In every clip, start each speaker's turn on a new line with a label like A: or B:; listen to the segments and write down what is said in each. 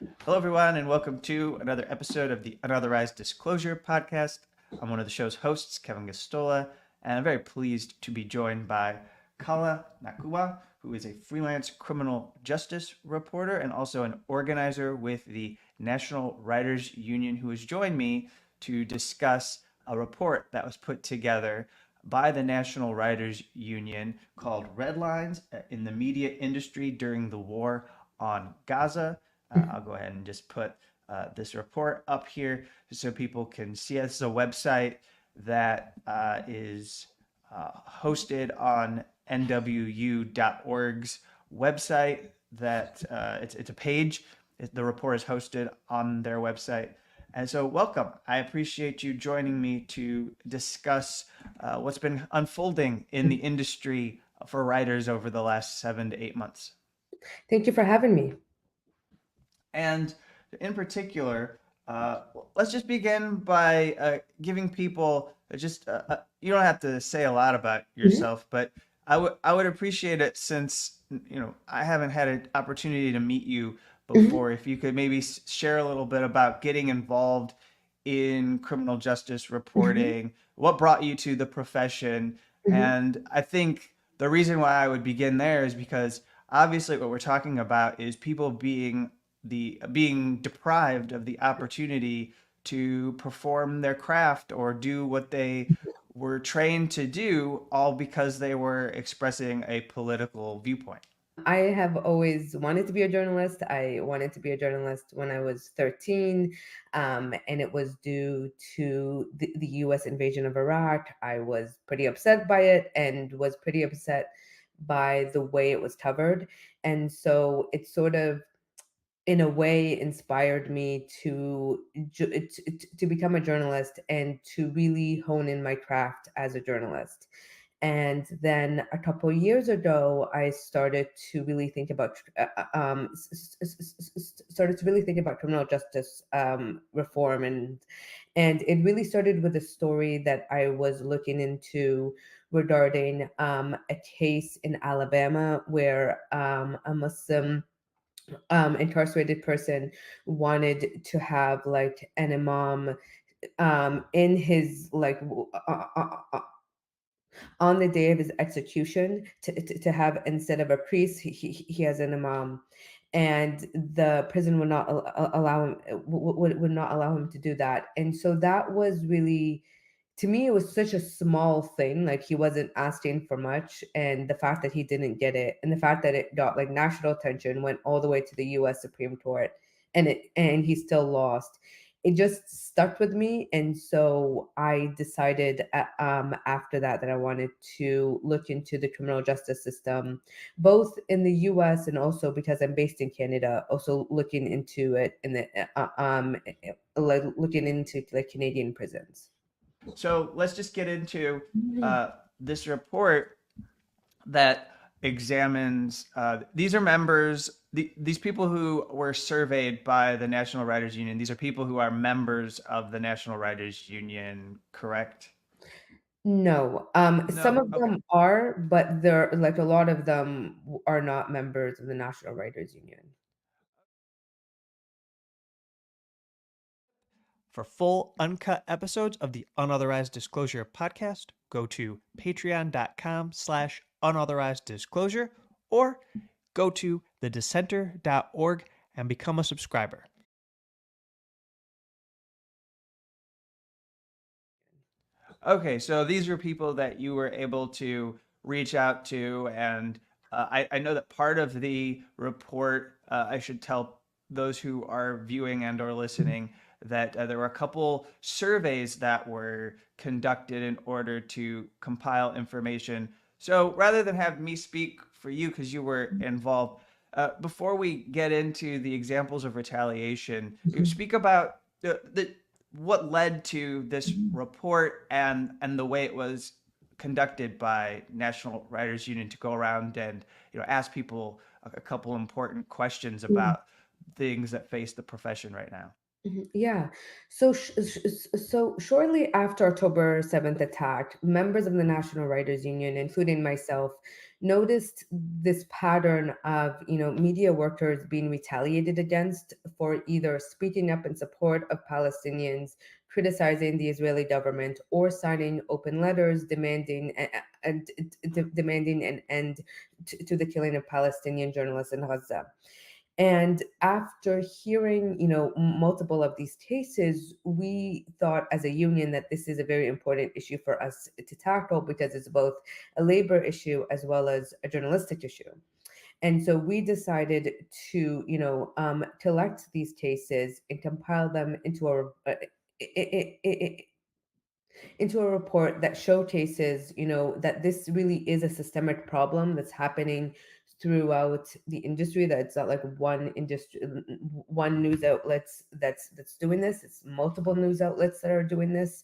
A: Hello, everyone, and welcome to another episode of the Unauthorized Disclosure podcast. I'm one of the show's hosts, Kevin Gosztola, and I'm very pleased to be joined by Khawla Nakua, who is a freelance criminal justice reporter and also an organizer with the National Writers Union, who has joined me to discuss a report that was put together by the National Writers Union called Red Lines in the Media Industry During the War on Gaza. I'll go ahead and just put this report up here so people can see it. This is a website that is hosted on nwu.org's website. That it's a page. The report is hosted on their website. And so, welcome. I appreciate you joining me to discuss what's been unfolding in the industry for writers over the last 7 to 8 months.
B: Thank you for having me.
A: And in particular, uh, let's just begin by giving people you don't have to say a lot about
B: Mhm,
A: yourself, but I would appreciate it since I haven't had an opportunity to meet you
B: mhm,
A: before. If you could maybe share a little bit about getting involved in criminal justice
B: mhm,
A: reporting, what brought you to the profession,
B: mhm.
A: and I think the reason why I would begin there is because obviously what we're talking about is people being deprived of the opportunity to perform their craft or do what they were trained to do, all because they were expressing a political viewpoint.
B: I have always wanted to be a journalist. I wanted to be a journalist when I was 13, and it was due to the US invasion of Iraq. I was pretty upset by it and was pretty upset by the way it was covered. And so it sort of, in a way, inspired me to become a journalist and to really hone in my craft as a journalist. And then a couple of years ago, I started to really think about started to really think about criminal justice reform, and it really started with a story that I was looking into regarding a case in Alabama where a Muslim incarcerated person wanted to have like an imam in his on the day of his execution to have, instead of a priest, he has an imam, and the prison would not allow him, would not allow him to do that. And so that was really, to me, it was such a small thing. Like, he wasn't asking for much, and the fact that he didn't get it, and the fact that it got like national attention, went all the way to the US Supreme Court, and he still lost, it just stuck with me. And so I decided, after that, that I wanted to look into the criminal justice system, both in the US and also, because I'm based in Canada, also looking into it in the like looking into like Canadian prisons.
A: So let's just get into this report that examines these are these people who were surveyed by the National Writers Union. These are people who are members of the National Writers Union, correct?
B: No, some
A: No?
B: of
A: Okay.
B: them are, but they're like, a lot of them are not members of the National Writers Union.
A: For full uncut episodes of the Unauthorized Disclosure podcast, go to patreon.com/unauthorized disclosure or go to thedissenter.org and become a subscriber. Okay, so these were people that you were able to reach out to, and I know that part of the report, I should tell those who are viewing and or listening that there were a couple surveys that were conducted in order to compile information. So rather than have me speak for you because you were involved, before we get into the examples of retaliation, you speak about the what led to this report and the way it was conducted by National Writers Union to go around and ask people a couple important questions
B: Mhm.
A: about things that face the profession right now.
B: Yeah. So shortly after October 7th attack, members of the National Writers Union, including myself, noticed this pattern of, media workers being retaliated against for either speaking up in support of Palestinians, criticizing the Israeli government, or signing open letters demanding an end to the killing of Palestinian journalists in Gaza. And after hearing, multiple of these cases, we thought as a union that this is a very important issue for us to tackle because it's both a labor issue as well as a journalistic issue. And so we decided to, collect these cases and compile them into a report that showcases, that this really is a systemic problem that's happening throughout the industry. That it's not like one industry, one news outlets that's doing this. It's multiple news outlets that are doing this.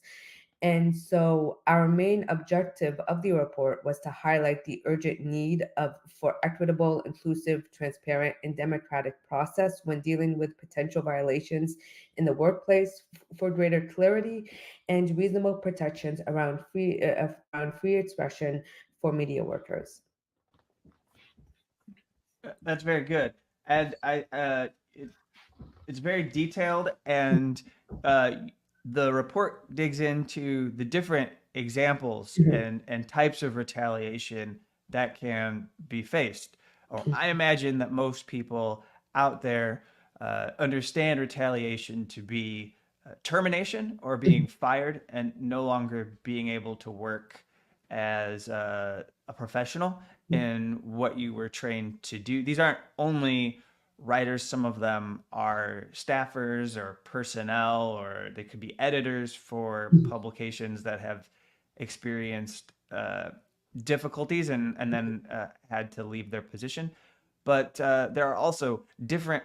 B: And so our main objective of the report was to highlight the urgent need for equitable, inclusive, transparent, and democratic process when dealing with potential violations in the workplace, for greater clarity and reasonable protections around free expression for media workers.
A: That's very good. And it's very detailed, and uh, the report digs into the different examples
B: Mhm.
A: and types of retaliation that can be faced. Or I imagine that most people out there understand retaliation to be termination or being fired and no longer being able to work as a professional in what you were trained to do. These aren't only writers, some of them are staffers or personnel, or they could be editors for publications that have experienced difficulties and then had to leave their position. But there are also different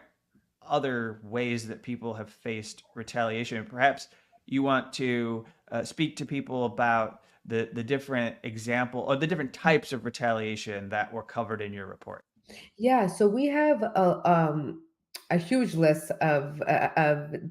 A: other ways that people have faced retaliation. Perhaps you want to speak to people about the different example or the different types of retaliation that were covered in your report.
B: Yeah, so we have a huge list of the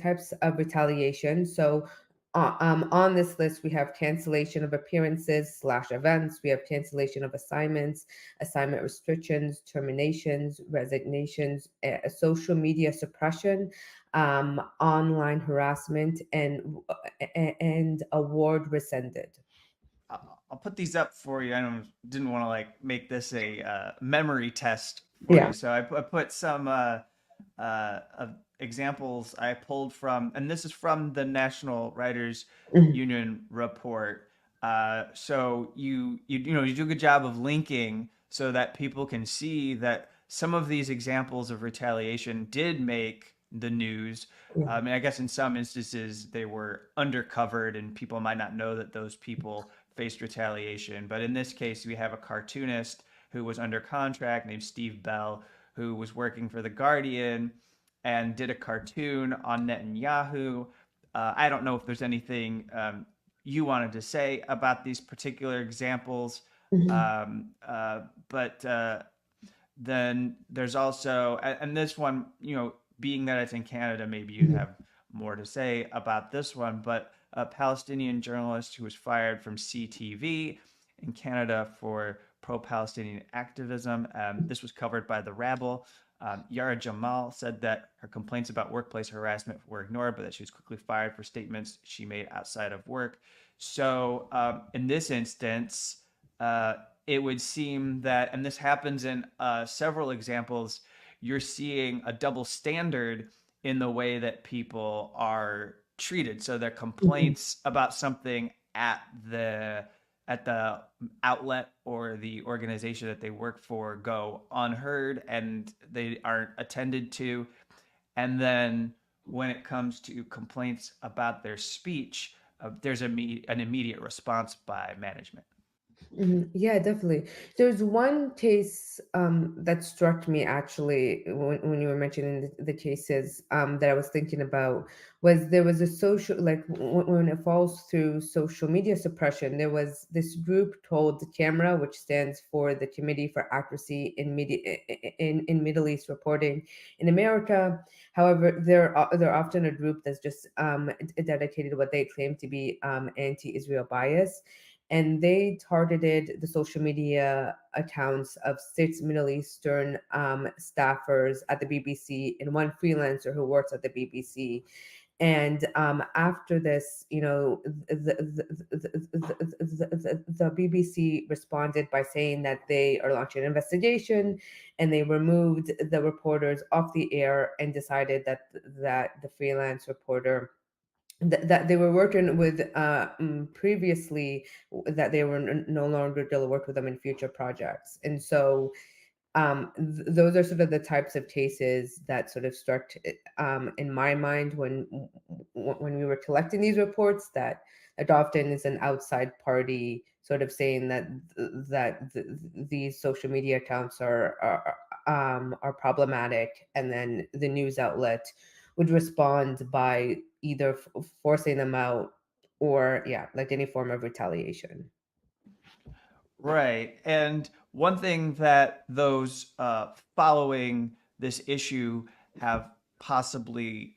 B: types of retaliation. So on this list, we have cancellation of appearances slash events. We have cancellation of assignments, assignment restrictions, terminations, resignations, social media suppression, online harassment, and award rescinded.
A: I'll put these up for you. Didn't want to like make this a memory test for you,
B: Yeah.
A: so I put some examples I pulled from, and this is from the National Writers
B: Mhm.
A: Union report. So you do a good job of linking so that people can see that some of these examples of retaliation did make the news.
B: Yeah.
A: I mean, I guess in some instances they were undercovered and people might not know that those people faced retaliation. But in this case, we have a cartoonist who was under contract named Steve Bell, who was working for The Guardian and did a cartoon on Netanyahu. I don't know if there's anything you wanted to say about these particular examples,
B: Mhm.
A: um, but then there's also, and this one, being that it's in Canada, maybe you
B: Mhm.
A: have more to say about this one, but a Palestinian journalist who was fired from CTV in Canada for pro Palestinian activism. This was covered by The Rabble. Yara Jamal said that her complaints about workplace harassment were ignored, but that she was quickly fired for statements she made outside of work. So, in this instance, uh, it would seem that, and this happens in several examples, you're seeing a double standard in the way that people are treated. So their
B: Mhm.
A: complaints about something at the outlet or the organization that they work for go unheard and they aren't attended to. And then when it comes to complaints about their speech, there's an immediate response by management.
B: Yeah, definitely. There's one case that struck me actually when you were mentioning the cases that I was thinking about was there was a social like when it falls through social media suppression. There was this group called the Camera, which stands for the Committee for Accuracy in Media in Middle East Reporting in America. However, they're often a group that's just dedicated to what they claim to be anti-Israel bias, and they targeted the social media accounts of six Middle Eastern staffers at the BBC and one freelancer who works at the BBC. And after this, the BBC responded by saying that they are launching an investigation, and they removed the reporters off the air and decided that the freelance reporter that they were working with previously, that they were no longer going to work with them in future projects. And so those are sort of the types of cases that sort of struck in my mind when we were collecting these reports, that it often is an outside party sort of saying that these social media accounts are problematic, and then the news outlet would respond by either forcing them out, or yeah, like any form of retaliation.
A: Right. And one thing that those following this issue have possibly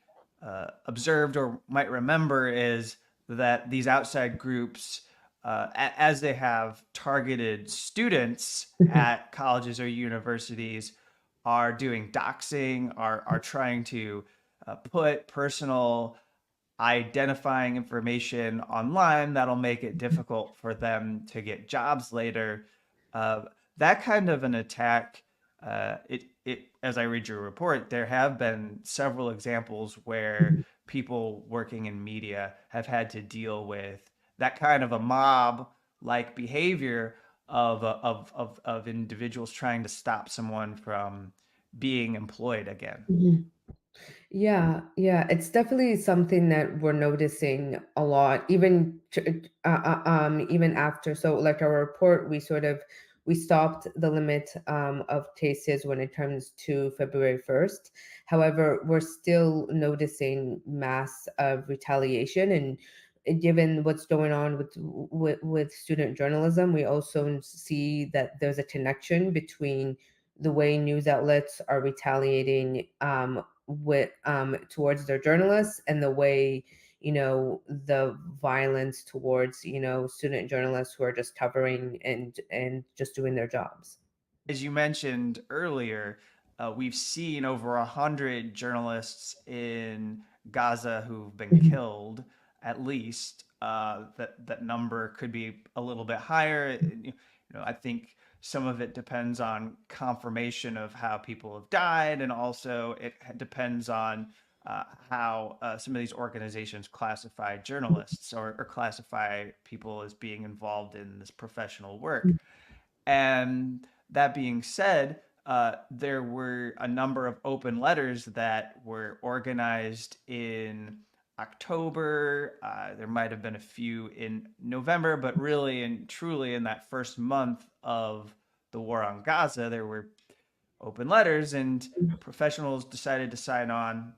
A: observed or might remember is that these outside groups, as they have targeted students at colleges or universities, are doing doxing, are trying to put personal identifying information online that'll make it difficult for them to get jobs later. Uh, that kind of an attack, as I read your report, there have been several examples where people working in media have had to deal with that kind of a mob like behavior of individuals trying to stop someone from being employed again.
B: Mhm. Yeah, yeah, it's definitely something that we're noticing a lot, even after. So, like our report, we stopped the limit of cases when it comes to February 1st. However, we're still noticing mass of retaliation, and given what's going on with student journalism, we also see that there's a connection between the way news outlets are retaliating with towards their journalists, and the way the violence towards student journalists who are just covering and just doing their jobs.
A: As you mentioned earlier, we've seen over 100 journalists in Gaza who've been
B: Mhm.
A: killed, at least. That number could be a little bit higher. I think some of it depends on confirmation of how people have died, and also it depends on how some of these organizations classify journalists or classify people as being involved in this professional work. And that being said, there were a number of open letters that were organized in October. There might have been a few in November, but really and truly in that first month of the war on Gaza, there were open letters and professionals decided to sign on.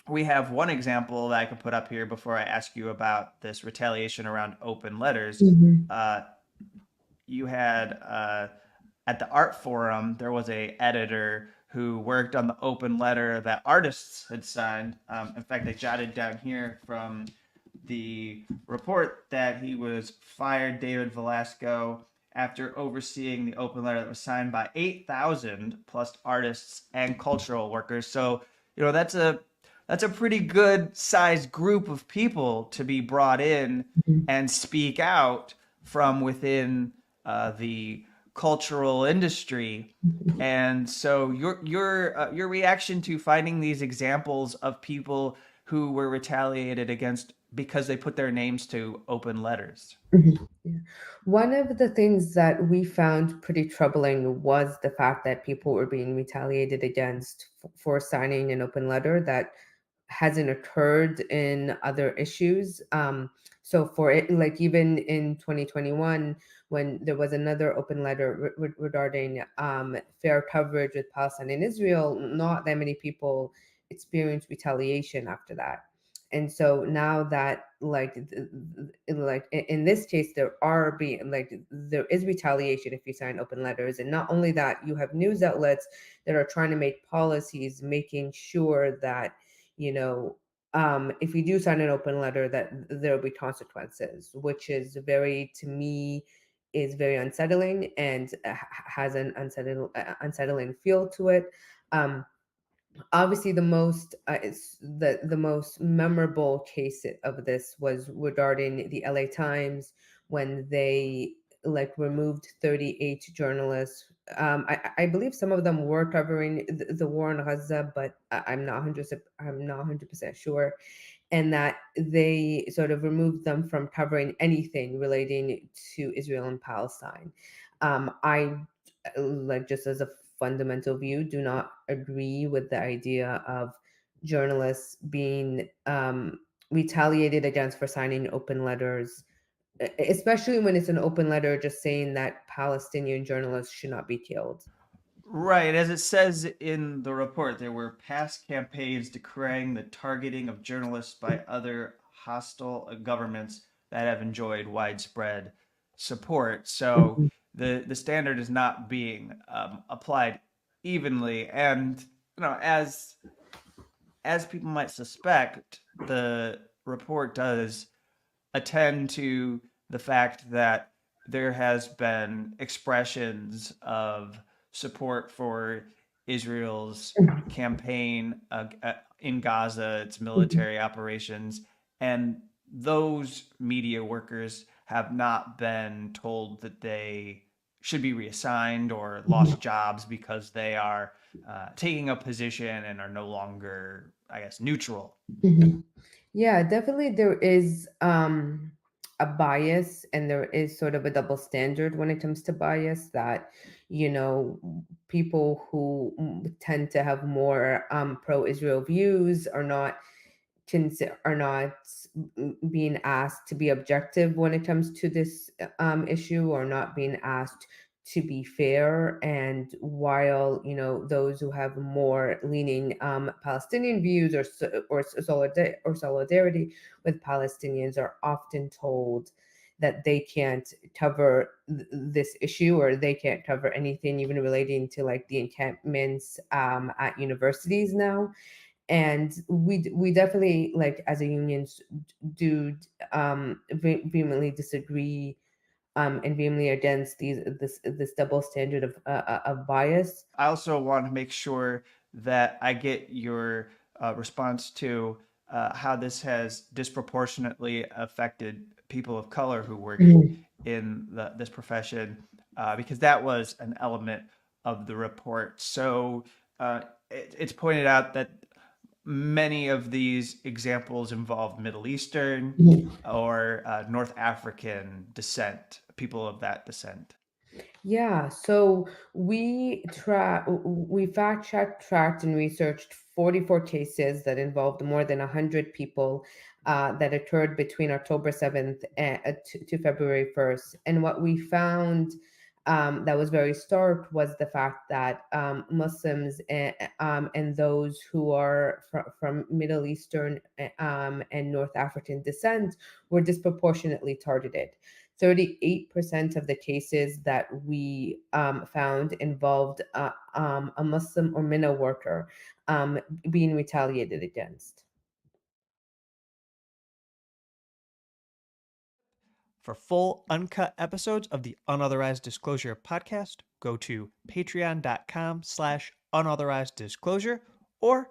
A: We have one example that I could put up here before I ask you about this retaliation around open letters.
B: Mhm.
A: Uh, you had at the art forum there was a editor who worked on the open letter that artists had signed. In fact, I jotted down here from the report that he was fired, David Velasco, after overseeing the open letter that was signed by 8,000 plus artists and cultural workers. So that's a pretty good sized group of people to be brought in and speak out from within the cultural industry. And so your reaction to finding these examples of people who were retaliated against because they put their names to open letters.
B: Mhm. Yeah. One of the things that we found pretty troubling was the fact that people were being retaliated against for signing an open letter that hasn't occurred in other issues. So for it, like even in 2021, when there was another open letter regarding fair coverage with Palestine and Israel, not that many people experienced retaliation after that. And so now that like in this case there are being like there is retaliation if you sign open letters, and not only that, you have news outlets that are trying to make policies making sure that, you know, if you do sign an open letter, that there will be consequences, which is very, to me, is very unsettling and has an unsettling feel to it. Um, Obviously the most the most memorable case of this was regarding the LA Times, when they like removed 38 journalists. I believe some of them were covering the war in Gaza, but I'm not 100% sure, and that they sort of removed them from covering anything relating to Israel and Palestine. I like, just as a fundamental view, do not agree with the idea of journalists being retaliated against for signing open letters, especially when it's an open letter just saying that Palestinian journalists should not be killed.
A: Right, as it says in the report, there were past campaigns decrying the targeting of journalists by other hostile governments that have enjoyed widespread support. So
B: Mhm.
A: the standard is not being applied evenly, and as people might suspect, the report does attend to the fact that there has been expressions of support for Israel's campaign in Gaza, its
B: Mhm.
A: military operations, and those media workers have not been told that they should be reassigned or lost jobs because they are taking a position and are no longer, I guess, neutral.
B: Mhm. Yeah, definitely there is a bias, and there is sort of a double standard when it comes to bias, that, you know, people who tend to have more pro-Israel views are not being asked to be objective when it comes to this issue, or not being asked to be fair. And while, you know, those who have more leaning Palestinian views, or solidarity with Palestinians, are often told that they can't cover this issue, or they can't cover anything even relating to like the encampments at universities now. And we definitely, like, as a union, do vehemently disagree and vehemently against this double standard of bias.
A: I also want to make sure that I get your response to how this has disproportionately affected people of color who work
B: Mhm.
A: in this profession, because that was an element of the report. So uh, it's pointed out that many of these examples involve Middle Eastern
B: Mhm.
A: or North African descent, people of that descent.
B: Yeah, so we fact checked, tracked, and researched 44 cases that involved more than 100 people, that occurred between October 7th to February 1st. And what we found, that was very stark, was the fact that Muslims and those who are from Middle Eastern and North African descent were disproportionately targeted. 38% of the cases that we found involved a Muslim or Minna worker being retaliated against.
A: For full uncut episodes of the Unauthorized Disclosure podcast, go to patreon.com/unauthorized disclosure or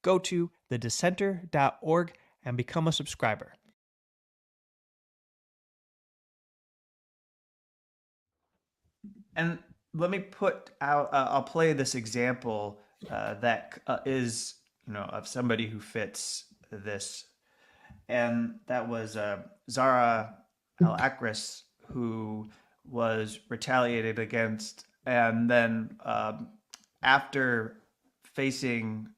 A: go to thedissenter.org and become a subscriber. And let me put out, I'll play this example that is, of somebody who fits this. And that was Zara Al Akris, who was retaliated against. And then after facing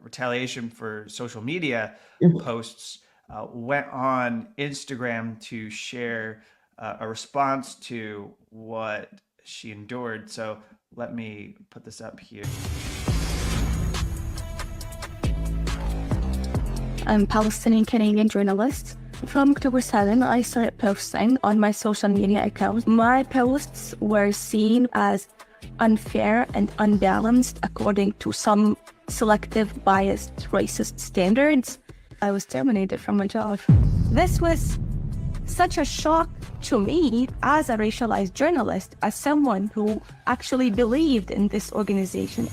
A: Retaliation for social media
B: Mhm.
A: posts, went on Instagram to share a response to what she endured. So let me put this up here.
C: I'm Palestinian Canadian journalist. From October 7, I started posting on my social media accounts. My posts were seen as unfair and unbalanced according to some selective, biased, racist standards. I was terminated from my job. This was such a shock to me as a racialized journalist, as someone who actually believed in this organization.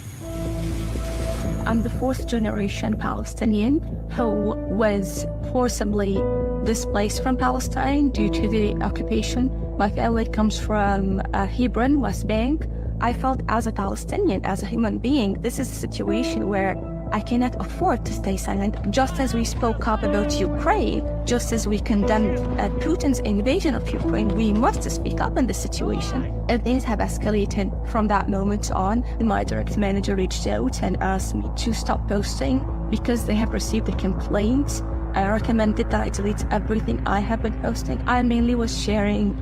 C: I'm the fourth generation Palestinian who was forcibly displaced from Palestine due to the occupation. My family comes from Hebron, West Bank. I felt as a Palestinian, as a human being, this is a situation where I cannot afford to stay silent. Just as we spoke up about Ukraine, just as we condemned Putin's invasion of Ukraine, we must speak up in this situation. And things have escalated from that moment on. My direct manager reached out and asked me to stop posting because they have received a complaint. I recommended that I delete everything I have been posting. I mainly was sharing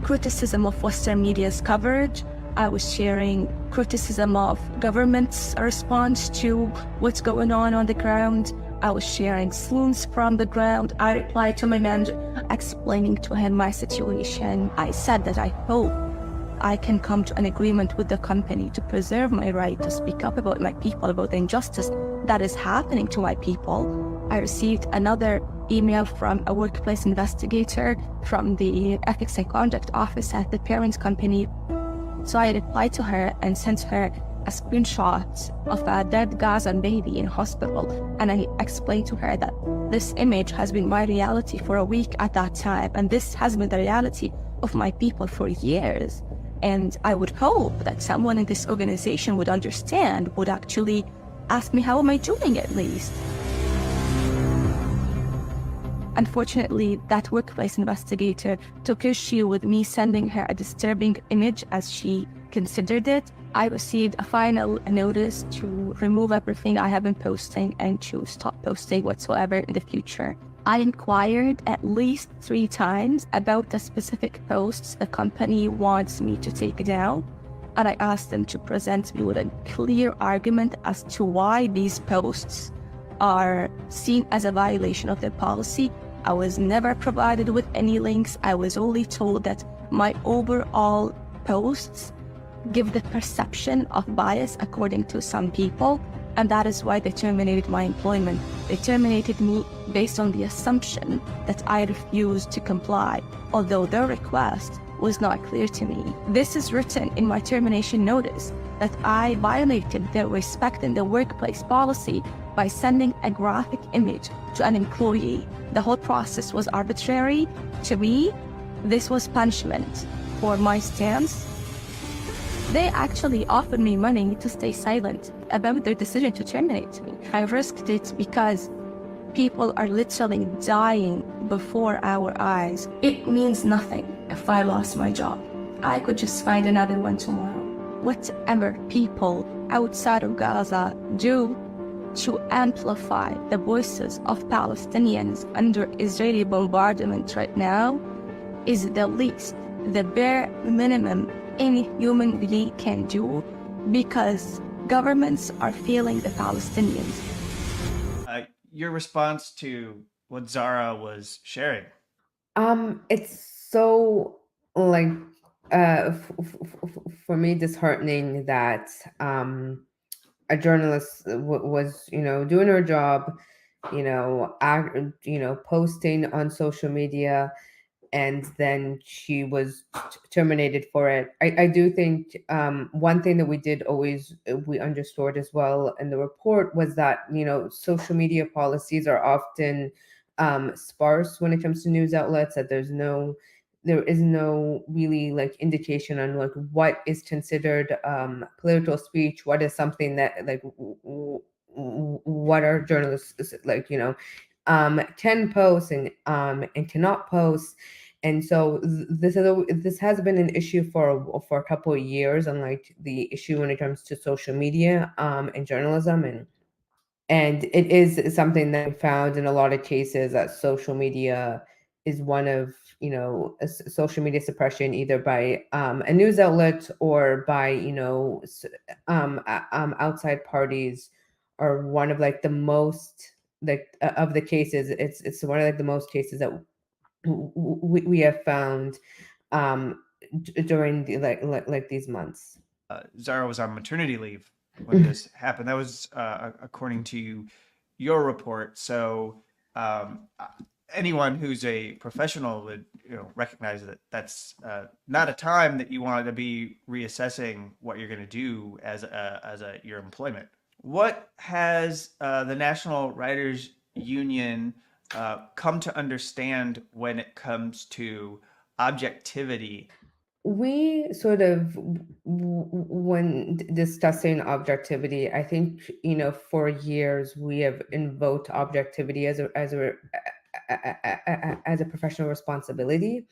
C: criticism of Western media's coverage. I was sharing criticism of government's response to what's going on the ground. I was sharing scenes from the ground. I replied to my manager, explaining to him my situation. I said that I hope I can come to an agreement with the company to preserve my right to speak up about my people, about the injustice that is happening to my people. I received another email from a workplace investigator from the Ethics and Conduct Office at the parent company. So I replied to her and sent her a screenshot of a dead Gazan baby in hospital. And I explained to her that this image has been my reality for a week at that time. And this has been the reality of my people for years. And I would hope that someone in this organization would understand, would actually ask me, how am I doing at least? Unfortunately, that workplace investigator took issue with me sending her a disturbing image, as she considered it. I received a final notice to remove everything I have been posting and to stop posting whatsoever in the future. I inquired at least 3 times about the specific posts the company wants me to take down, and I asked them to present me with a clear argument as to why these posts are seen as a violation of their policy. I was never provided with any links. I was only told that my overall posts give the perception of bias according to some people, and that is why they terminated my employment. They terminated me based on the assumption that I refused to comply, although their request was not clear to me. This is written in my termination notice, that I violated their respect in the workplace policy by sending a graphic image to an employee. The whole process was arbitrary. To me, this was punishment for my stance. They actually offered me money to stay silent about their decision to terminate me. I risked it because people are literally dying before our eyes. It means nothing if I lost my job. I could just find another one tomorrow. Whatever people outside of Gaza do to amplify the voices of Palestinians under Israeli bombardment right now is the least, the bare minimum any human being can do, because governments are failing the Palestinians.
A: Your response to what Zara was sharing.
B: It's so like for me disheartening that a journalist was doing her job, posting on social media, and then she was terminated for it. I do think one thing that we did always we underscored as well in the report was that social media policies are often sparse when it comes to news outlets, that there is no really like indication on like what is considered political speech, what is something that like what are journalists like can post and cannot post. And so this has been an issue for a couple of years, and like the issue when it comes to social media and journalism. And And it is something that we found in a lot of cases that social media is one of, social media suppression, either by a news outlet or by, outside parties, are one of like the most, like of the cases. It's one of like the most cases that we have found during the like these months.
A: Zara was on maternity leave when this happened. That was according to your report. So anyone who's a professional would recognize that that's not a time that you want to be reassessing what you're going to do as your employment. What has the National Writers Union come to understand when it comes to objectivity?
B: We sort of, when discussing objectivity, I think, for years we have invoked objectivity as a professional responsibility.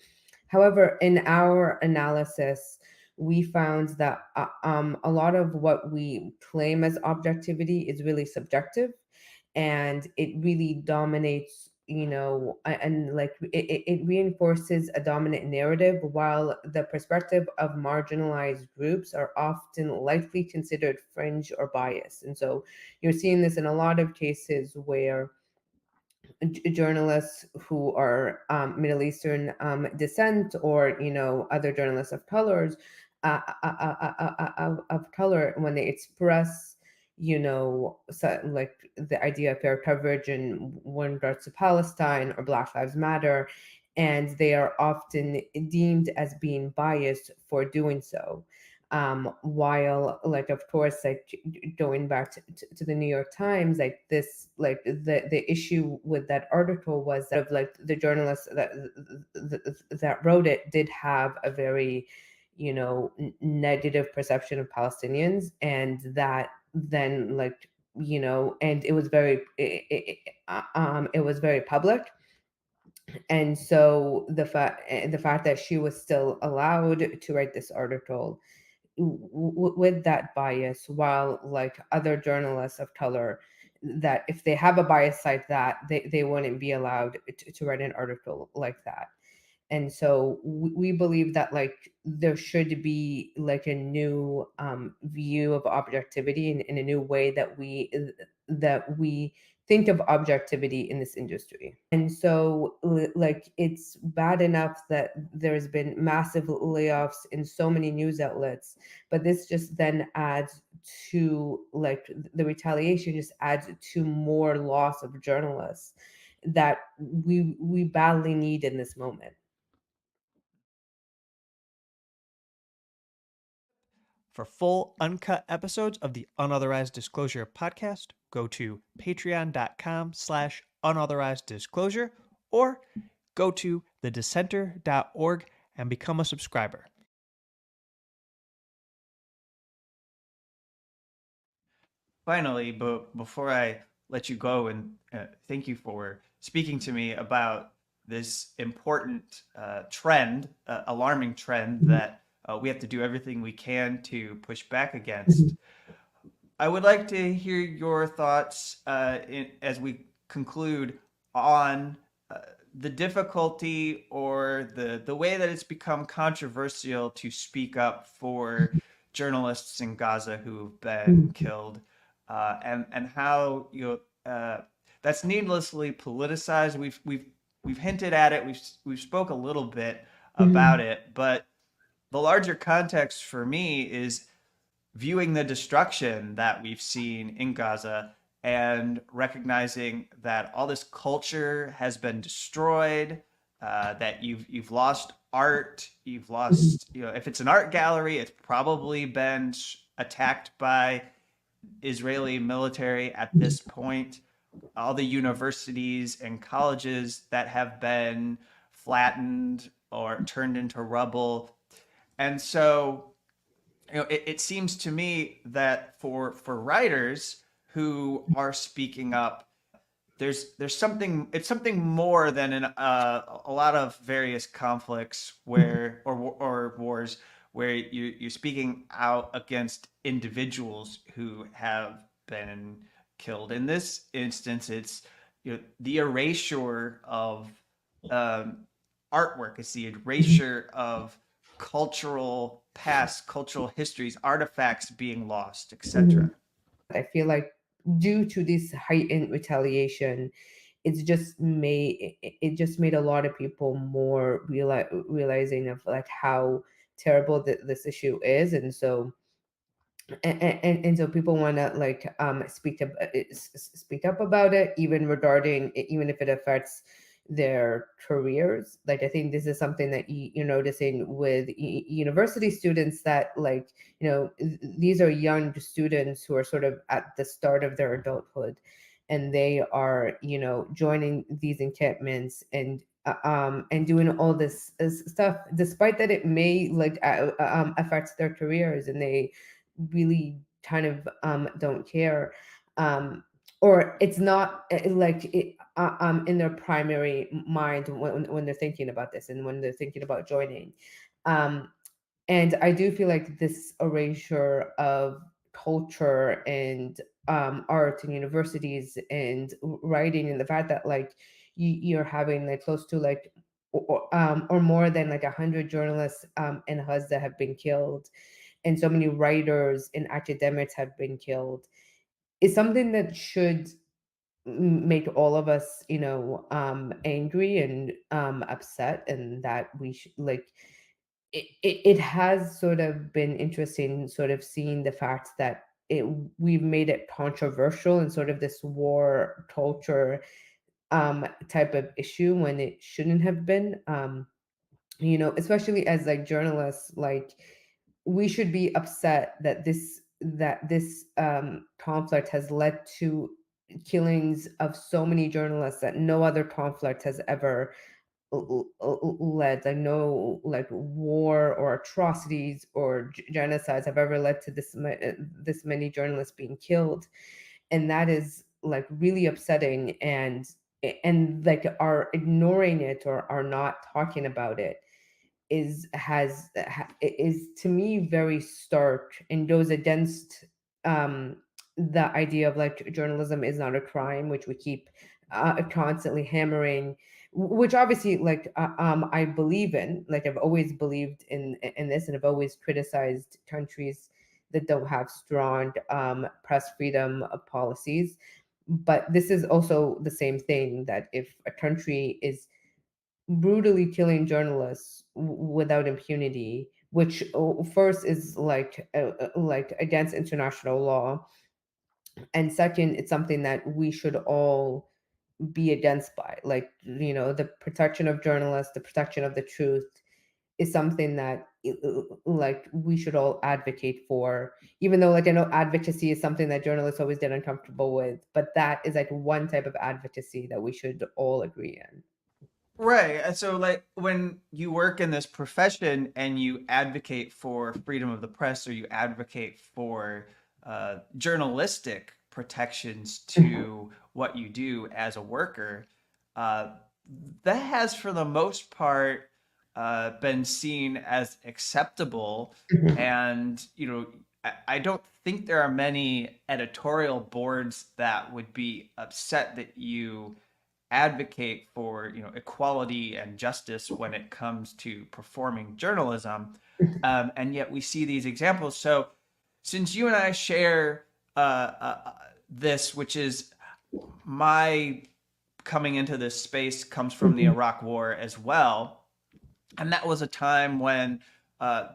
B: However, in our analysis, we found that a lot of what we claim as objectivity is really subjective, and it really dominates, and like it reinforces a dominant narrative, while the perspective of marginalized groups are often likely considered fringe or biased. And so you're seeing this in a lot of cases where journalists who are Middle Eastern descent, or other journalists of colors, of color, when they express, so, like the idea of fair coverage in when regards to Palestine or Black Lives Matter, and they are often deemed as being biased for doing so. While, like, of course, like going back to the New York Times, like this, like the issue with that article was that, of like, the journalist that wrote it did have a very, negative perception of Palestinians, and that then, like, and it was very it was very public. And so the fact that she was still allowed to write this article with that bias, while like other journalists of color, that if they have a bias like that, they wouldn't be allowed to write an article like that. And so we believe that, like, there should be like a new view of objectivity, in a new way that we think of objectivity in this industry. And so, like, it's bad enough that there's been massive layoffs in so many news outlets, but this just then adds to, like, the retaliation just adds to more loss of journalists that we badly need in this moment.
A: For full uncut episodes of the Unauthorized Disclosure podcast, go to patreon.com/unauthorized disclosure or go to thedissenter.org and become a subscriber. Finally, but before I let you go, and thank you for speaking to me about this important trend, alarming trend that we have to do everything we can to push back against. I would like to hear your thoughts as we conclude on the difficulty, or the way that it's become controversial to speak up for journalists in Gaza who've been killed, and how that's needlessly politicized. We've hinted at it. We've spoke a little bit about it, but the larger context for me is viewing the destruction that we've seen in Gaza and recognizing that all this culture has been destroyed, that you've lost art, you've lost, if it's an art gallery, it's probably been attacked by Israeli military at this point. All the universities and colleges that have been flattened or turned into rubble. And so it seems to me that for writers who are speaking up, there's something, it's something more than a lot of various conflicts where or wars where you're speaking out against individuals who have been killed. In this instance, it's the erasure of um, artwork. It's the erasure of cultural past, cultural histories, artifacts being lost, etc.
B: I feel like due to this heightened retaliation, it just made a lot of people more realizing of like how terrible this issue is, and so and so people want to like speak up about it, even regarding even if it affects their careers. Like I think this is something that you're noticing with university students, that like these are young students who are sort of at the start of their adulthood, and they are joining these encampments and doing all this stuff, despite that it may like affect their careers, and they really kind of don't care, um, or it's not in their primary mind when they're thinking about this and when they're thinking about joining. Um, and I do feel like this erasure of culture and art and universities and writing, and the fact that like you're having like close to like or more than like 100 journalists in Gaza have been killed, and so many writers and academics have been killed, is something that should make all of us angry and upset, and that we should like it has sort of been interesting sort of seeing the fact that we've made it controversial and sort of this war culture type of issue when it shouldn't have been, especially as like journalists. Like we should be upset that this conflict has led to killings of so many journalists that no other conflict has ever led. Like no like war or atrocities or genocides have ever led to this many journalists being killed, and that is like really upsetting, and like are ignoring it or are not talking about it is to me very stark and goes against the idea of like journalism is not a crime, which we keep constantly hammering, which obviously like I believe in. Like I've always believed in this, and I've always criticized countries that don't have strong press freedom policies. But this is also the same thing, that if a country is brutally killing journalists without impunity, which first is like against international law, and second, it's something that we should all be against by. Like the protection of journalists, the protection of the truth is something that like we should all advocate for, even though like I know advocacy is something that journalists always get uncomfortable with, but that is like one type of advocacy that we should all agree in.
A: Right. And so, like, when you work in this profession and you advocate for freedom of the press, or you advocate for journalistic protections to what you do as a worker, uh, that has, for the most part, been seen as acceptable. And, I don't think there are many editorial boards that would be upset that you advocate for equality and justice when it comes to performing journalism, and yet we see these examples. So since you and I share this, which is my coming into this space comes from the Iraq War as well, and that was a time when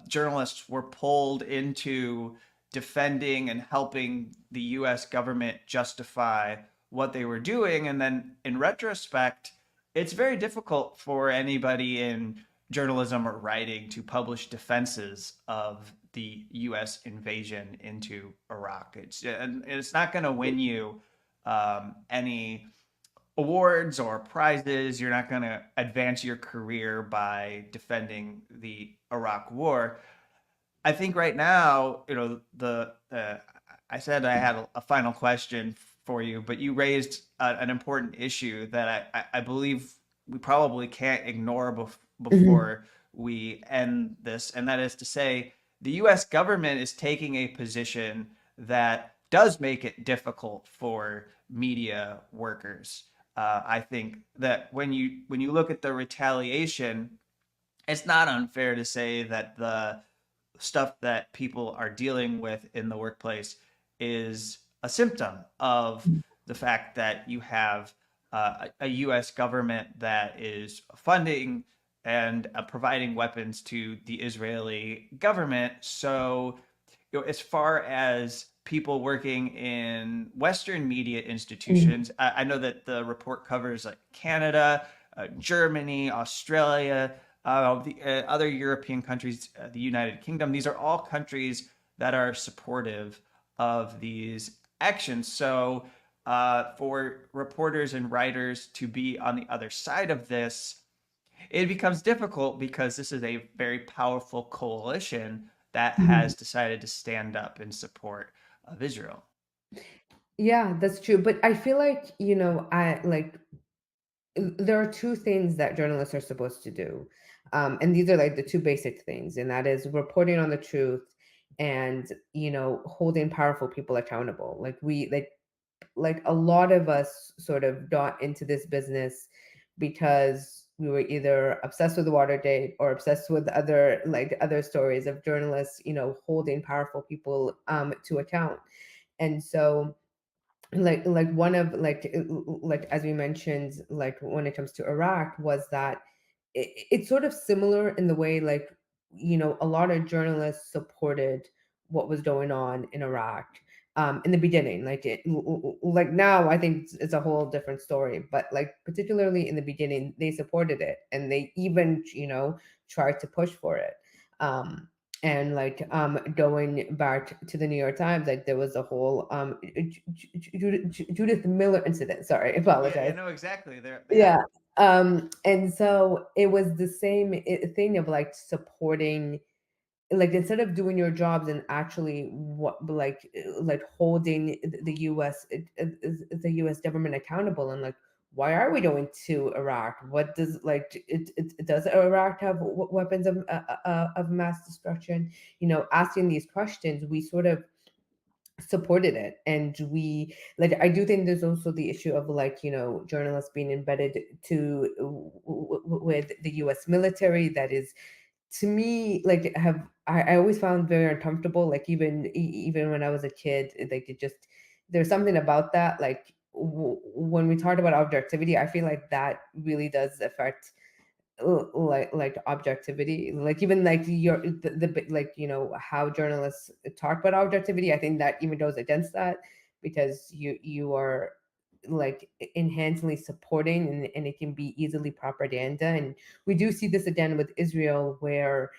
A: journalists were pulled into defending and helping the U.S. government justify what they were doing. And then in retrospect, it's very difficult for anybody in journalism or writing to publish defenses of the U.S. invasion into Iraq. It's not going to win you any awards or prizes. You're not going to advance your career by defending the Iraq War. I think right now, the I said I had a final question for you, but you raised an important issue that I believe we probably can't ignore before we end this, and that is to say, the U.S. government is taking a position that does make it difficult for media workers. I think that when you look at the retaliation, it's not unfair to say that the stuff that people are dealing with in the workplace is a symptom of the fact that you have a U.S. government that is funding and providing weapons to the Israeli government. So, as far as people working in Western media institutions, I know that the report covers like Canada, Germany, Australia, the other European countries, the United Kingdom. These are all countries that are supportive of these actions. So, for reporters and writers to be on the other side of this, it becomes difficult because this is a very powerful coalition that has decided to stand up in support of Israel.
B: Yeah, that's true. But I feel like, I like there are two things that journalists are supposed to do. And these are like the two basic things, and that is reporting on the truth and, holding powerful people accountable. Like a lot of us sort of got into this business because we were either obsessed with Watergate or obsessed with other stories of journalists, holding powerful people to account. And so like one of like as we mentioned, like when it comes to Iraq, was that it's sort of similar in the way, like, a lot of journalists supported what was going on in Iraq in the beginning. Like now I think it's a whole different story, but like particularly in the beginning they supported it, and they even tried to push for it. And like going back to the New York Times, like there was a whole Judith Miller incident. Sorry, I
A: Yeah, you
B: apologize.
A: know exactly. There, yeah.
B: Yeah. And so it was the same thing of like supporting, like instead of doing your jobs and actually like holding the US the US government accountable, and like, why are we going to Iraq? What does does Iraq have weapons of mass destruction? Asking these questions, we sort of supported it. And we, like, I do think there's also the issue of like, journalists being embedded with the US military. That is, to me, like, I always found very uncomfortable. Like even when I was a kid, like it just, there's something about that. Like when we talked about objectivity, I feel like that really does affect like objectivity. Like even like like how journalists talk about objectivity, I think that even goes against that, because you are like enhancingly supporting, and it can be easily propaganda. And we do see this again with Israel, where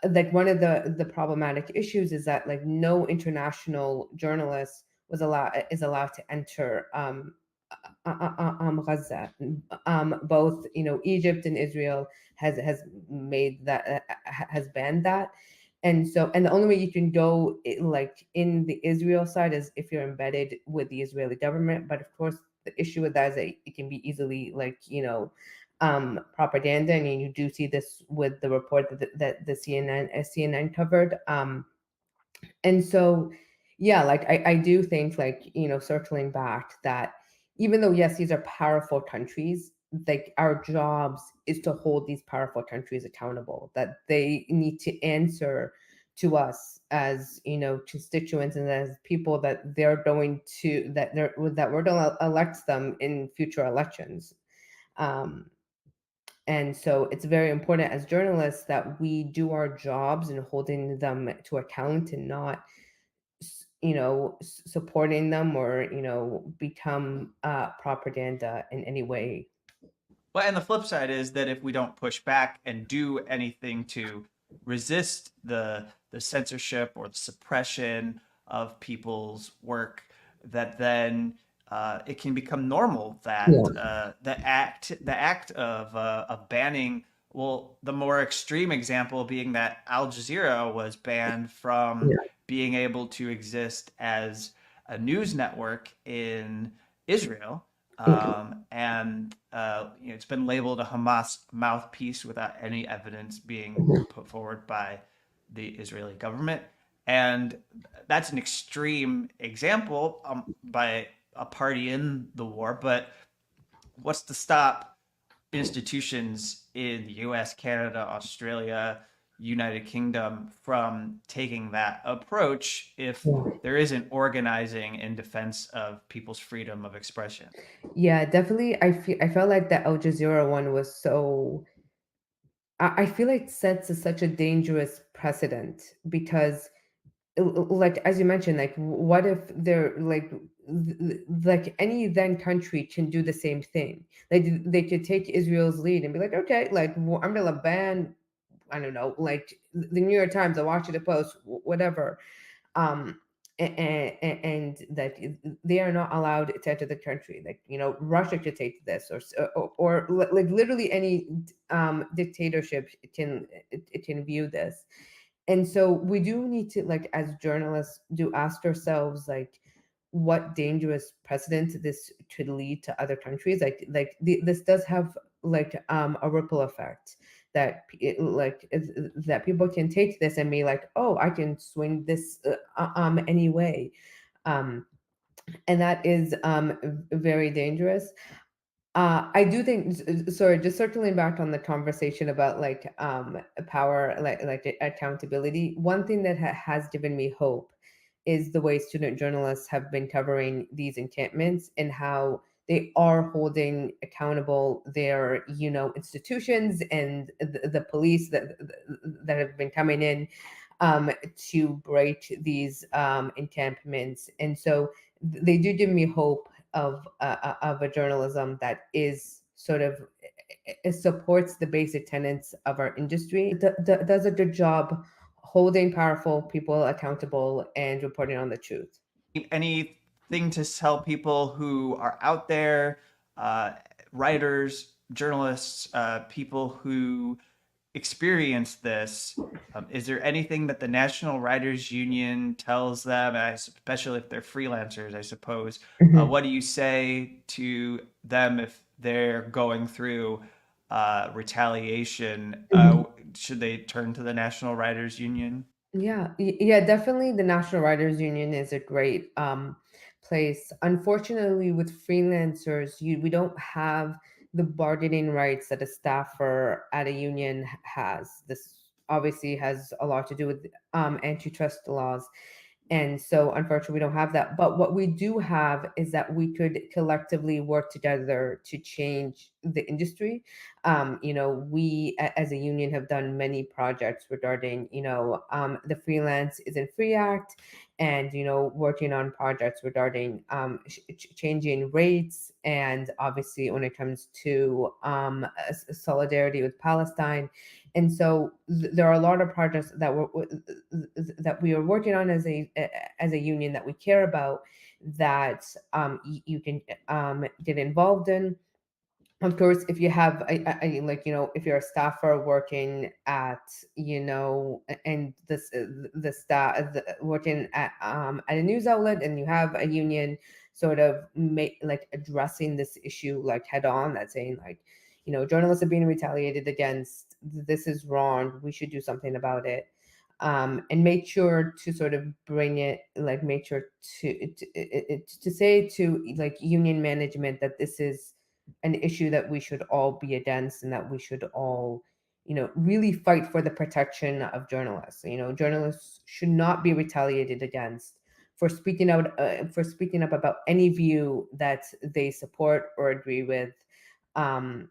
B: like one of the problematic issues is that like no international journalist is allowed to enter Gaza. Both Egypt and Israel has made that has banned that. And so, and the only way you can go like in the Israel side is if you're embedded with the Israeli government. But of course, the issue with that is that it can be easily like propaganda. And you do see this with the report that the CNN covered. And so, yeah, like I do think, like, circling back, that even though, yes, these are powerful countries, like our jobs is to hold these powerful countries accountable, that they need to answer to us as constituents, and as people that they're going to that we're going to elect them in future elections. um and so it's very important as journalists that we do our jobs and holding them to account, and not supporting them, or become propaganda in any way.
A: Well, and the flip side is that if we don't push back and do anything to resist the censorship or the suppression of people's work, that then it can become normal that
B: Yeah.
A: the act of banning. Well, the more extreme example being that Al Jazeera was banned from
B: Yeah.
A: being able to exist as a news network in Israel,
B: Yeah.
A: and it's been labeled a Hamas mouthpiece without any evidence being
B: Mhm.
A: put forward by the Israeli government. And that's an extreme example by a party in the war. But what's to stop institutions in the US, Canada, Australia, United Kingdom from taking that approach if
B: Yeah.
A: there isn't organizing in defense of people's freedom of expression?
B: Yeah, definitely. I felt like the Al Jazeera one was so. I feel like it sets such a dangerous precedent because, like as you mentioned, like what if they're like any then country can do the same thing? Like they could take Israel's lead and be like, okay, like I'm gonna ban, I don't know, like the New York Times, the Washington Post, whatever, and that they are not allowed to enter the country. Like Russia could take this, or like literally any dictatorship it can view this. And so we do need to, like as journalists, do ask ourselves like what dangerous precedent this could lead to other countries. This does have like a ripple effect that that people can take this and be like, oh, I can swing this any way, um and that is very dangerous. I do think, sorry, just circling back on the conversation about like power, like accountability. One thing that has given me hope is the way student journalists have been covering these encampments and how they are holding accountable their institutions and the police that have been coming in to break these encampments. And so they do give me hope of a journalism that is sort of, it supports the basic tenets of our industry. Does a good job holding powerful people accountable and reporting on the truth.
A: Anything to tell people who are out there, uh, writers, journalists, people who experience this? Is there anything that the National Writers Union tells them, especially if they're freelancers, I suppose?
B: Mhm.
A: What do you say to them if they're going through retaliation?
B: Mhm.
A: Should they turn to the National Writers Union?
B: Yeah, yeah, definitely. The National Writers Union is a great place. Unfortunately, with freelancers, we don't have the bargaining rights that a staffer at a union has. This obviously has a lot to do with antitrust laws. And so, unfortunately, we don't have that. But what we do have is that we could collectively work together to change the industry. We as a union have done many projects regarding, the Freelance Isn't Free Act, and, working on projects regarding changing rates. And obviously, when it comes to solidarity with Palestine. And so there are a lot of projects that we are working on as a union that we care about, that you can get involved in. Of course, if you have like, if you're a staffer working at, and the staff working at a news outlet, and you have a union sort of like addressing this issue like head on, that saying like, journalists are being retaliated against, this is wrong, we should do something about it. And make sure to sort of bring it, like make sure to say to like union management that this is an issue that we should all be against, and that we should all, really fight for the protection of journalists. Journalists should not be retaliated against for speaking up about any view that they support or agree with. Um,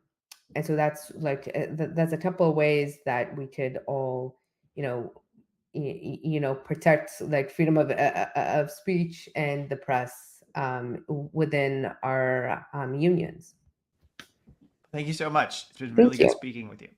B: and so that's like that's a couple of ways that we could all, you know, protect like freedom of speech and the press within our unions.
A: Thank you so much. It's been really
B: Thank
A: good
B: you.
A: speaking with you.